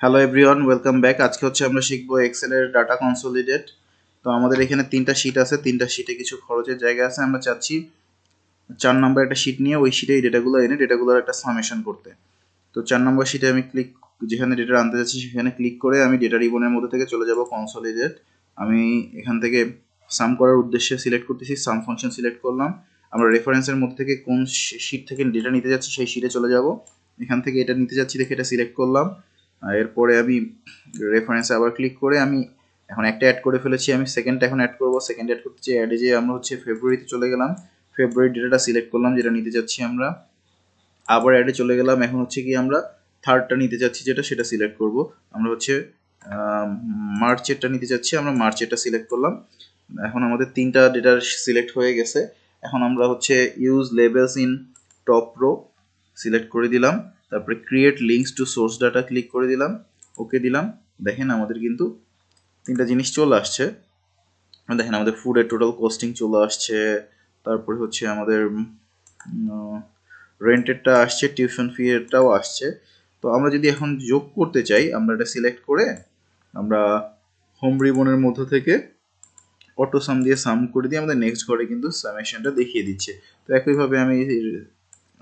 Hello everyone, welcome back. আজকে হচ্ছে আমরা শিখবো এক্সেলের ডাটা কনসলিডেট। তো আমাদের এখানে তিনটা শিট আছে, তিনটা শিটে কিছু খরচের জায়গা আছে। আমরা চাচ্ছি 4 নম্বর একটা শিট নিয়ে ওই শিটে এই ডেটাগুলো এনে ডেটাগুলোর একটা সামেশন করতে। তো 4 নম্বর শিটে আমি যেখানে ডেটা আনতে যাচ্ছি সেখানে ক্লিক করে আমি ডেটা রিবনের মধ্যে থেকে চলে যাব কনসলিডেট। আমি এখান থেকে সাম করার উদ্দেশ্যে সিলেক্ট করতেছি, সাম ফাংশন সিলেক্ট করলাম। আমরা রেফারেন্সের মধ্যে থেকে কোন শিট থেকে ডেটা নিতে যাচ্ছি সেই শিটে চলে যাব। এখান থেকে এটা নিতে যাচ্ছি দেখে এটা সিলেক্ট করলাম। এরপরে আমি রেফারেন্সে আবার ক্লিক করে আমি এখন একটা অ্যাড করে ফেলেছি, আমি সেকেন্ডটা এখন অ্যাড করব। সেকেন্ড অ্যাড করতে চাই, অ্যাডে যে আমরা হচ্ছে ফেব্রুয়ারিতে চলে গেলাম, ফেব্রুয়ারি ডেটাটা সিলেক্ট করলাম যেটা নিতে যাচ্ছি আমরা। আবার অ্যাডে চলে গেলাম, এখন হচ্ছে কি আমরা থার্ডটা নিতে যাচ্ছি যেটা সেটা সিলেক্ট করব। আমরা হচ্ছে মার্চেরটা নিতে যাচ্ছি, আমরা মার্চেরটা সিলেক্ট করলাম। এখন আমাদের তিনটা ডেটা সিলেক্ট হয়ে গেছে। এখন আমরা হচ্ছে use labels in top row select করে দিলাম, তারপরে create links to source data click করে দিলাম, ওকে দিলাম। দেখেন আমাদের কিন্তু তিনটা জিনিস চলে আসছে। দেখেন আমাদের ফুডের টোটাল কস্টিং চলে আসছে, তারপরে হচ্ছে আমাদের রেন্টেরটা আসছে, টিউশন ফি এরটাও আসছে। তো আমরা যদি এখন যোগ করতে চাই, আমরা এটা সিলেক্ট করে আমরা হোম রিবনের মধ্য থেকে অটো সাম দিয়ে সাম করে দিয়ে আমাদের নেক্সট ঘরে কিন্তু সামেশনটা দেখিয়ে দিচ্ছে। তো একইভাবে আমি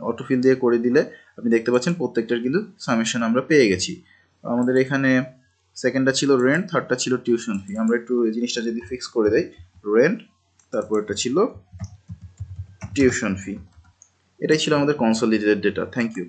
অটো ফিল দিয়ে করে দিলে আপনি দেখতে পাচ্ছেন প্রত্যেকটার কিন্তু সামেশন আমরা পেয়ে গেছি। আমাদের এখানে সেকেন্ডটা ছিল রেন্ট, থার্ডটা ছিল টিউশন ফি। আমরা একটু এই জিনিসটা যদি ফিক্স করে দেই, রেন্ট, তারপর এটা ছিল টিউশন ফি। এটাই ছিল আমাদের কনসলিডেটেড ডেটা। Thank you.